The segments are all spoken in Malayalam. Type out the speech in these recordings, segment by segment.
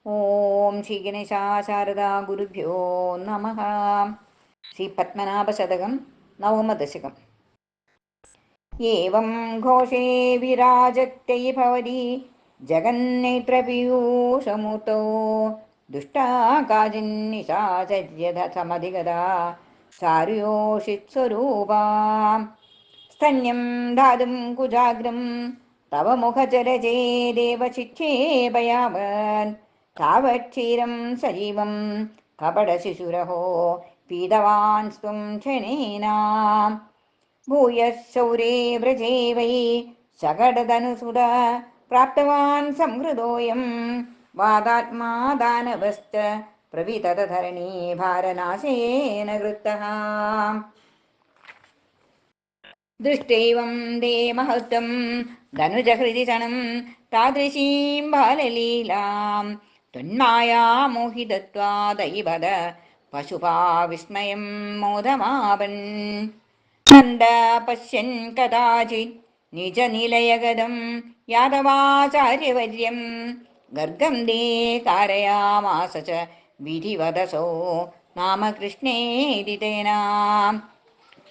ഓം ശ്രീ ഗണേശാശാരദാ ഗുരുഭ്യോ നമഃ. ശ്രീ പത്മനാഭശതകം നവമദശകം. ഏവം ഘോഷേ വിരാജത്തൈ ഭവതി ജഗന്നേത്രപീയൂഷമൂർത്തോ ദുഷ്ടാകാജിന്നിശാചര്യത സമധിഗതാ ചാരുയോഷിത്സ്വരൂപാം സ്തന്യം ധാതും കുജാഗ്രം തവ മുഖചരചേദേവ ചിക്ഷേപയാവൻ താവക്ഷീരം സജീവം കപടശിശുരഹോ പീതവാൻ സ്വം ക്ഷണേനാം ഭൂയഃ ശൗരേ വ്രജേ വൈ ശകടധനുസുത പ്രാപ്തവാൻ സംഹൃതോയം വാദാത്മാ ദാനവശ്ച പ്രവിതതധരണീ ഭാരനാശേന വൃത്തഃ ദൃഷ്ടൈവം ദേ മഹത്വം ധനുജഹൃദി ചണം താദൃശീം ബാലലീലാം ത്വന്മായാമോഹിതത്വാദൈവദ പശുപാ വിസ്മയം മോദമാപൻ നന്ദ പശ്യൻ കഥാചിത് നിജനിലയഗതം യാദവാചാര്യവര്യം ഗർഗം ദേ കാരയാമാസ ച വിധിവദസോ നാമ കൃഷ്ണേതി തേനാം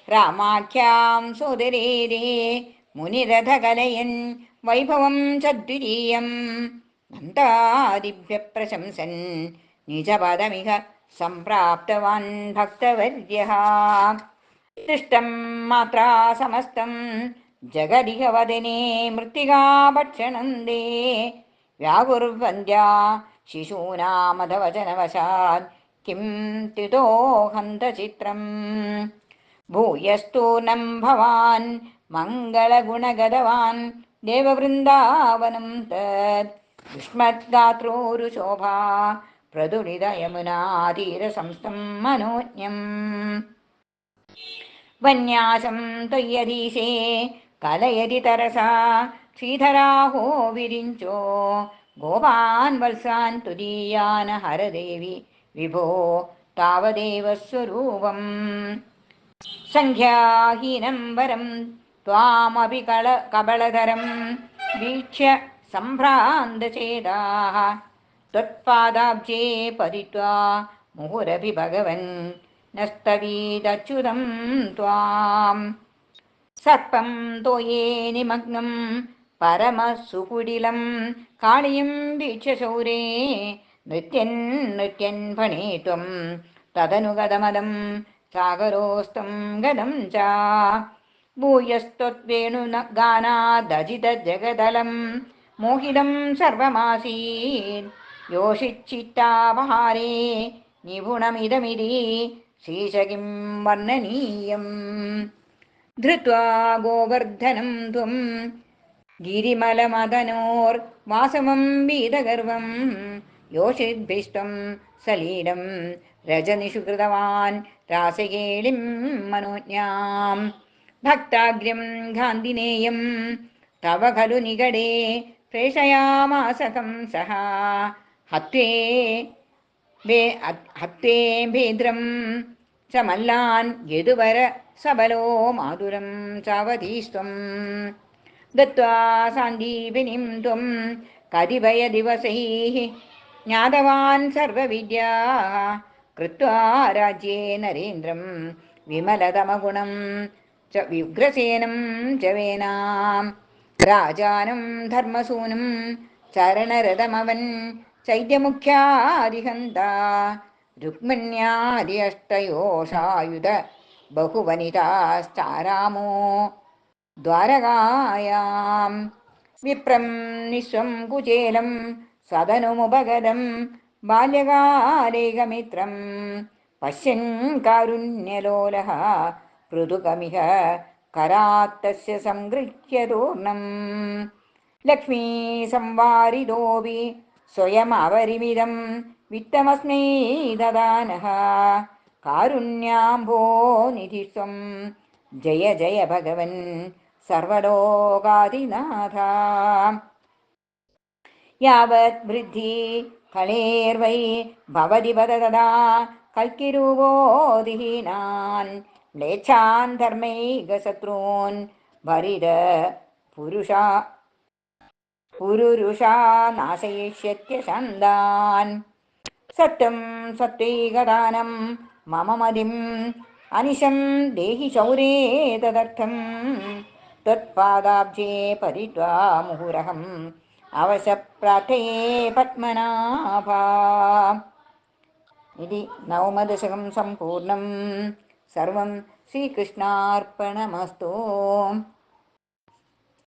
രാമാഖ്യാം സോദരേരേ മുനിരഥകലയൻ വൈഭവം ചദ്വിതീയം നന്ദാദിഭ്യ പ്രശംസൻ നിജപദമിഹ സംപ്രാപ്തവാൻ ഭക്തവര്യഃ ദൃഷ്ടം മാത്രാ സമസ്തം ജഗദിഹ വദനെ മൃത്തികാഭക്ഷണം ദേ വ്യാകുർവന്ദ്യാ ശിശൂനാമധവചനവശാൽ കിം തിതോ ഹന്തചിത്രം ഭൂയസ്തൂനം ഭവാൻ മംഗളഗുണഗതവാൻ ദേവവൃന്ദാവനം തത് യുഷ്മദ്ഗാത്രോരുശോഭാ പ്രതുലിത യമുനാതീരസംസ്ഥം മനോജ്ഞം വന്യാസം ത്വയ്യധീശേ കലയതി തരസാ ശ്രീധരാഹോ വിരിഞ്ചോ ഗോപാൻ വത്സാൻ തുരീയാൻ ഹരദേവി വിഭോ താവദേവ സ്വരൂപം സംഖ്യാഹീനം വരം ത്വാമപി കബളധരം വീക്ഷ്യ സംഭ്രാന്തചേതാഃ ത്വത്പാദാബ്ജേ പതിത്വാ മുഹുരപി ഭഗവൻ നസ്തവീദച്യുതം ത്വാം സർപ്പം തോയേ നിമഗ്നം പരമസുകുടിലം കാളിയും വീക്ഷ്യ ശൗരേ നൃത്യൻ നൃത്യൻ ഫണേ ത്വം തദനുഗതമദം സാഗരോസ്തം ഗതം ച ഭൂയസ്ത്വേണുഗാനാദജിത ജഗദലം മോഹിതം സർവമാസീത് യോഷിച്ചിത്താപഹാരേ നിപുണമിതമിതി ശീശകിം വർണ്ണനീയം ധൃത്വാ ഗോവർദ്ധനം ത്വം ഗിരിമലമദനോർവാസവം വീതഗർവം യോഷിദ്ഭിഷ്ടം സലീലം രജനിഷു കൃതവാൻ രാസകേളിം മനോജ്ഞാം ഭക്താഗ്ര്യം ഗാന്ധിനേയം തവ ഖലു നികടേ പ്രേഷയാമാസകം സഹ ഹത്വേ ഭേദ്രം ച മല്ലാൻ യദുവര സബലോ മാധുരം ചാവതീസ്ത്വം ദത്വാ സാന്ദീപിനിം ത്വം കതിഭയ ദിവസൈഃ ജ്ഞാതവാൻ സർവവിദ്യാ കൃത്വാ രാജ്യേ നരേന്ദ്രം വിമലതമഗുണം ച വിഗ്രസേനം ച വേനാം രാജാനം ധർമ്മസൂനം ചരണരഥമവൻ ചൈത്യമുഖ്യാദിഹന്ത രുക്മിണ്യാദി അഷ്ടയോഷായുധ ബഹുവനിതാശ്ചാരാമോ ദ്വാരകായാം വിപ്രം നിസ്വം കുചേലം സദനുമുപഗതം ബാല്യകാലേകമിത്രം പശ്യൻ കാരുണ്യലോലഃ പൃഥുകമിഹ കരാത്തസ്യ സംഗൃഹ്യതൂർണം ലക്ഷ്മീ സംവാരിതോപി സ്വയമവരിമിതം വിത്തമസ്മൈ ദദാനഃ കാരുണ്യാംഭോ നിധിസ്വം ജയ ജയ ഭഗവൻ സർവലോകാധിനാഥ യാവത് വൃദ്ധി ഫലേർവൈ ഭവതി വദ തദാ കൽക്കിരൂപോദിഹീനാൻ മ്ലേച്ഛാൻ ധർമ്മൈകശത്രൂൻ ഭരിത പുരുഷ पुरुरुषा नाशयिष्यत्यशान्तान् सत्यं सत्यैकदानं मम मदिम् अनिशं देहि शौरे तदर्थं त्वत्पादाब्जे पतित्वा मुहुरहम् अवश प्रार्थये पद्मनाभा। इति नवमदशकं सम्पूर्णं। सर्वं श्रीकृष्णार्पणमस्तु।